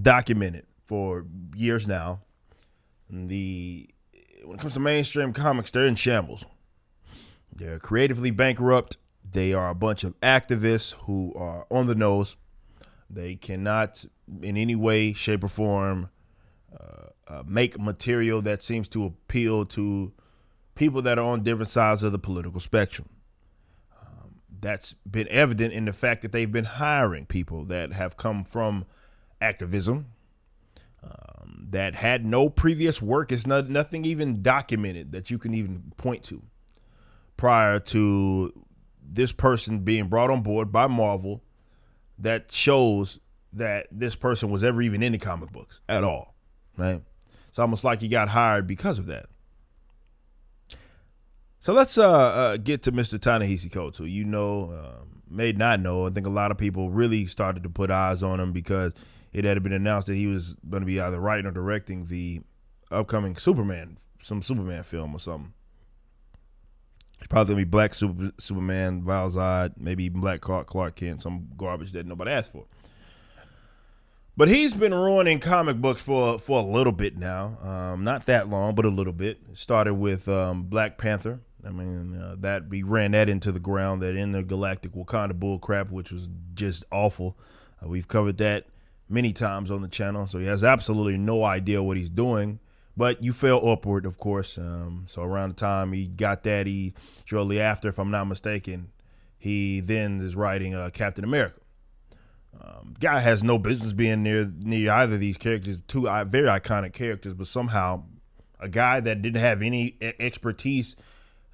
documented for years now. When it comes to mainstream comics, they're in shambles. They're creatively bankrupt. They are a bunch of activists who are on the nose. They cannot in any way, shape, or form make material that seems to appeal to people that are on different sides of the political spectrum. That's been evident in the fact that they've been hiring people that have come from activism, that had no previous work. It's nothing even documented that you can even point to prior to this person being brought on board by Marvel that shows that this person was ever even in the comic books at all, right? It's almost like he got hired because of that. So let's get to Mr. Ta-Nehisi Coates, who may not know. I think a lot of people really started to put eyes on him because it had been announced that he was going to be either writing or directing the upcoming Superman film or something. It's probably going to be Black Superman, Val Zod, maybe even Black Clark Kent, some garbage that nobody asked for. But he's been ruining comic books for a little bit now. Not that long, but a little bit. It started with Black Panther. I mean, that we ran that into the ground, that intergalactic Wakanda bull crap, which was just awful. We've covered that many times on the channel, so he has absolutely no idea what he's doing. But you fell upward, of course. So around the time he got that, shortly after, if I'm not mistaken, he then is writing Captain America. Guy has no business being near either of these characters, two very iconic characters, but somehow a guy that didn't have any expertise,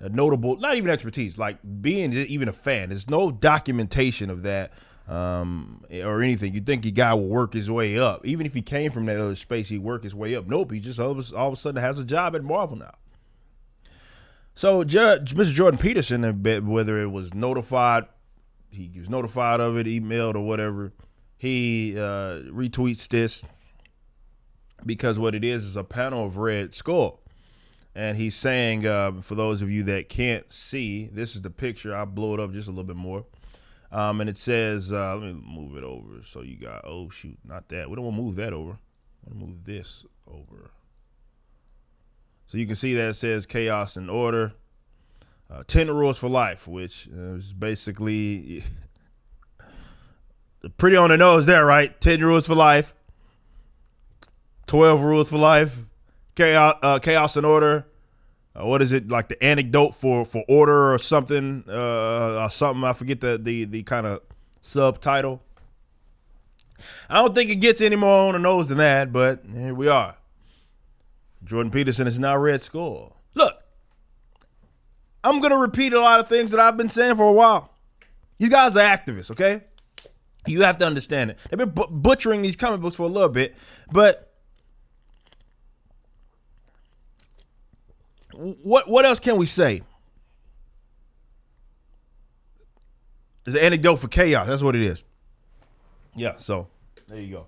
notable, not even expertise, like being even a fan. There's no documentation of that or anything. You'd think the guy will work his way up. Even if he came from that other space, he'd work his way up. Nope, he just all of a sudden has a job at Marvel now. So Mr. Jordan Peterson, whether it was notified, he was notified of it, emailed or whatever, he retweets this because what it is a panel of Red Skull. And he's saying, for those of you that can't see, this is the picture. I'll blow it up just a little bit more. And it says, let me move it over. So you got, oh shoot, not that. We don't want to move that over. I want to move this over. So you can see that it says chaos and order. 10 rules for life, which is basically pretty on the nose there, right? 10 rules for life, 12 rules for life, chaos and order. What is it, like the anecdote for order or something? I forget the kind of subtitle. I don't think it gets any more on the nose than that, but here we are. Jordan Peterson is now Red Skull. Look. I'm going to repeat a lot of things that I've been saying for a while. These guys are activists, okay? You have to understand it. They've been butchering these comic books for a little bit, but what else can we say? It's an anecdote for chaos. That's what it is. Yeah, so there you go.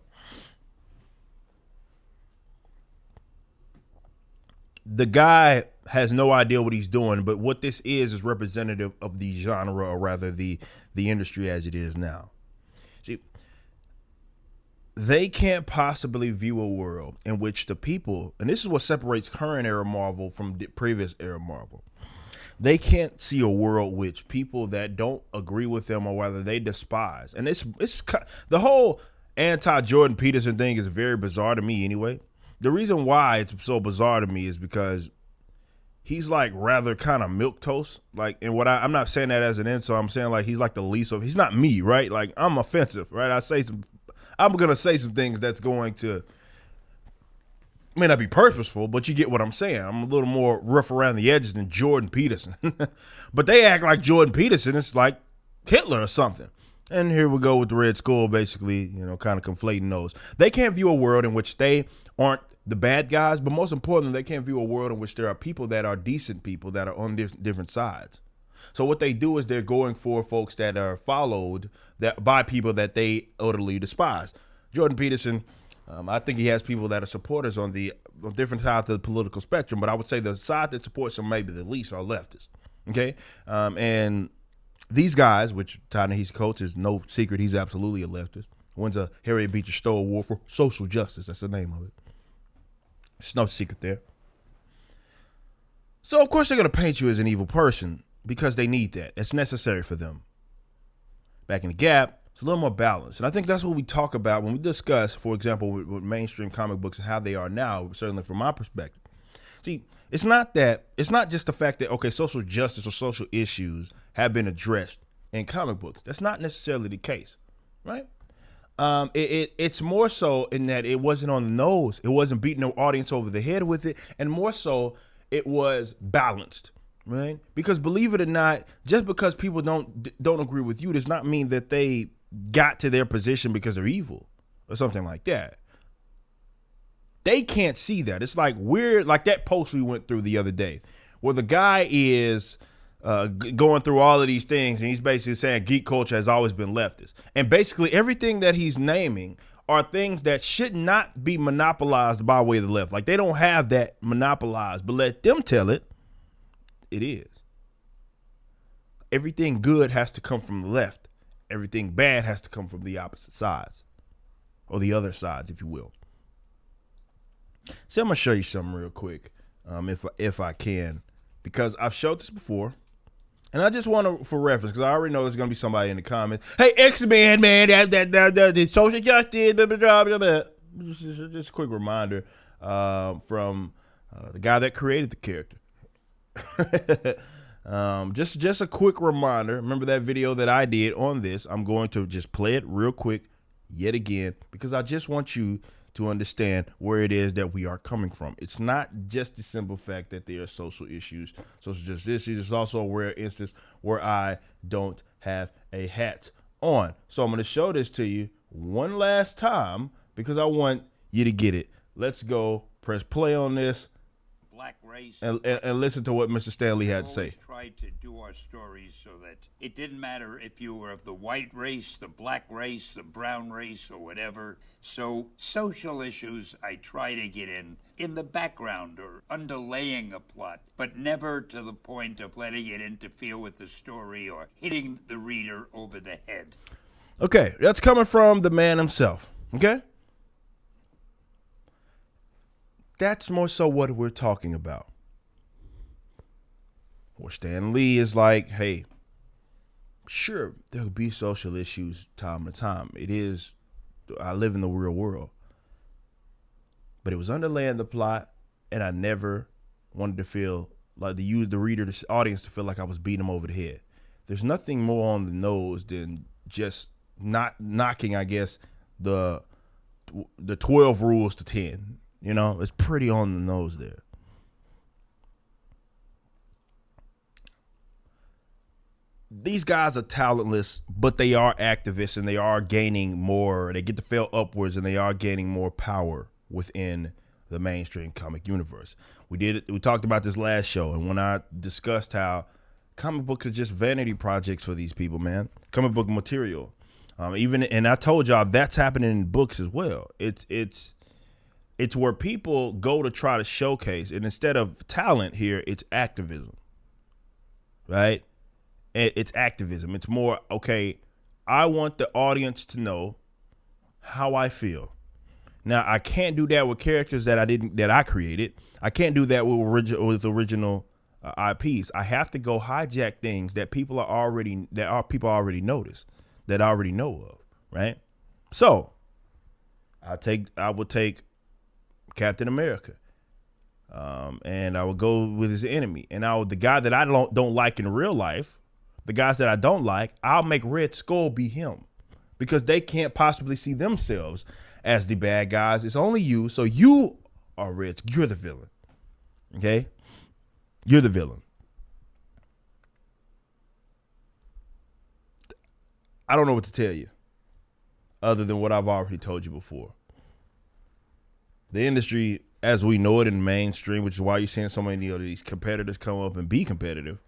The guy has no idea what he's doing, but what this is representative of the genre, or rather the industry as it is now. See, they can't possibly view a world in which the people, and this is what separates current era Marvel from the previous era Marvel. They can't see a world which people that don't agree with them or whether they despise. And it's the whole anti-Jordan Peterson thing is very bizarre to me anyway. The reason why it's so bizarre to me is because he's like rather kind of milquetoast. Like, and what I'm not saying that as an insult. I'm saying like he's like the least of. He's not me, right? Like I'm offensive, right? I'm gonna say some things that's going to may not be purposeful, but you get what I'm saying. I'm a little more rough around the edges than Jordan Peterson, but they act like Jordan Peterson is like Hitler or something. And here we go with the Red Skull, basically, kind of conflating those. They can't view a world in which they aren't the bad guys, but most importantly, they can't view a world in which there are people that are decent people that are on different sides. So what they do is they're going for folks that are followed by people that they utterly despise. Jordan Peterson, I think he has people that are supporters on different sides of the political spectrum, but I would say the side that supports him maybe the least are leftists. Okay, and these guys, which Ta-Nehisi Coates is no secret, he's absolutely a leftist. wins a Harriet Beecher Stowe Award for social justice. That's the name of it. It's no secret there. So, of course, they're going to paint you as an evil person because they need that. It's necessary for them. Back in the Gap, it's a little more balanced. And I think that's what we talk about when we discuss, for example, with mainstream comic books and how they are now, certainly from my perspective. See, it's not just the fact that, okay, social justice or social issues have been addressed in comic books. That's not necessarily the case, right? It's more so in that it wasn't on the nose. It wasn't beating the audience over the head with it. And more so, it was balanced. Right? Because believe it or not, just because people don't agree with you does not mean that they got to their position because they're evil or something like that. They can't see that. It's like weird, like that post we went through the other day where the guy is going through all of these things and he's basically saying geek culture has always been leftist. And basically everything that he's naming are things that should not be monopolized by way of the left. Like they don't have that monopolized, but let them tell it. It is. Everything good has to come from the left. Everything bad has to come from the opposite sides, or the other sides, if you will. So I'm gonna show you something real quick, if I can, because I've showed this before, and I just want to, for reference, because I already know there's gonna be somebody in the comments. Hey, X-Men, man, that social justice, blah, blah, blah, blah, blah. Just a quick reminder from the guy that created the character. Just a quick reminder. Remember that video that I did on this? I'm going to just play it real quick yet again because I just want you to understand where it is that we are coming from. It's not just the simple fact that there are social issues, social justice issues. It's also a rare instance where I don't have a hat on. So I'm going to show this to you one last time because I want you to get it. Let's go. Press play on this. Black race and listen to what Mr. Stanley had to say. Tried to do our stories so that it didn't matter if you were of the white race, the black race, the brown race, or whatever. So social issues I try to get in the background or underlaying a plot, but never to the point of letting it interfere with the story or hitting the reader over the head. Okay, that's coming from the man himself. Okay? That's more so what we're talking about. Where Stan Lee is like, hey, sure, there'll be social issues time to time. It is, I live in the real world. But it was underlaying the plot, and I never wanted to feel like the reader, the audience to feel like I was beating them over the head. There's nothing more on the nose than just not knocking, I guess, the 12 rules to 10. You know, it's pretty on the nose there. These guys are talentless, but they are activists and they are gaining more. They get to fail upwards and they are gaining more power within the mainstream comic universe. We talked about this last show, and when I discussed how comic books are just vanity projects for these people, man. Comic book material. And I told y'all that's happening in books as well. It's where people go to try to showcase, and instead of talent here, it's activism, right? It's activism. It's more, okay, I want the audience to know how I feel. Now, I can't do that with characters that I created. I can't do that with original IPs. I have to go hijack things that people already notice, that I already know of, right? So, I would take Captain America, and I would go with his enemy, and the guy that I don't like in real life, the guys that I don't like, I'll make Red Skull be him, because they can't possibly see themselves as the bad guys. It's only you, so you are Red. You're the villain, okay? You're the villain. I don't know what to tell you, other than what I've already told you before. The industry, as we know it in mainstream, which is why you're seeing so many of these competitors come up and be competitive,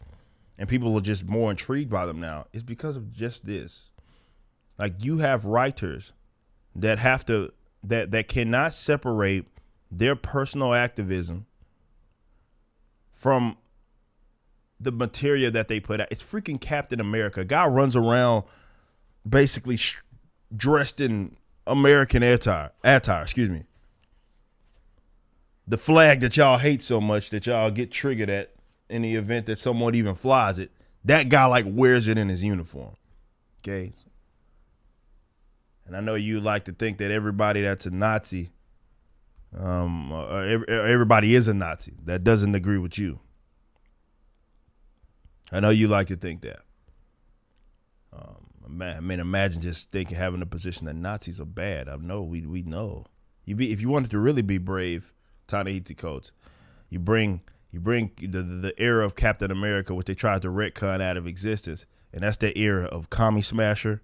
and people are just more intrigued by them now, is because of just this. Like, you have writers that that cannot separate their personal activism from the material that they put out. It's freaking Captain America. A guy runs around basically dressed in American attire, the flag that y'all hate so much that y'all get triggered at in the event that someone even flies it, that guy like wears it in his uniform. Okay. And I know you like to think that everybody that's a Nazi, everybody is a Nazi. That doesn't agree with you. I know you like to think that. Imagine just having the position that Nazis are bad. I know we know. If you wanted to really be brave, ta-nehisi Coates, you bring the era of Captain America, which they tried to retcon out of existence, and that's the era of Commie Smasher,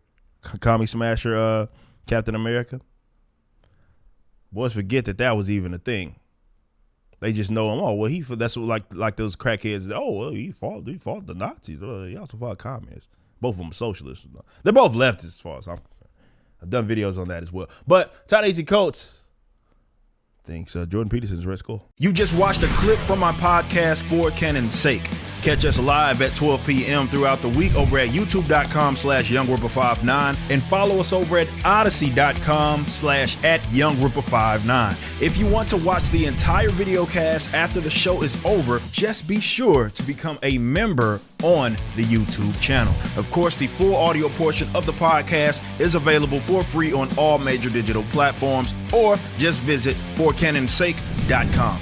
Captain America. Boys forget that was even a thing. They just know him. Oh well, that's what like those crackheads. Oh well, he fought the Nazis. He also fought communists. Both of them are socialists. They're both leftists as far as I'm concerned. I've done videos on that as well. But ta-nehisi Coates thinks Jordan Peterson's Red Skull. You just watched a clip from my podcast, For Canon's Sake. Catch us live at 12 p.m. throughout the week over at youtube.com/YoungRipper59 and follow us over at odyssey.com/@YoungRipper59. If you want to watch the entire video cast after the show is over, just be sure to become a member on the YouTube channel. Of course, the full audio portion of the podcast is available for free on all major digital platforms, or just visit forcanonsake.com.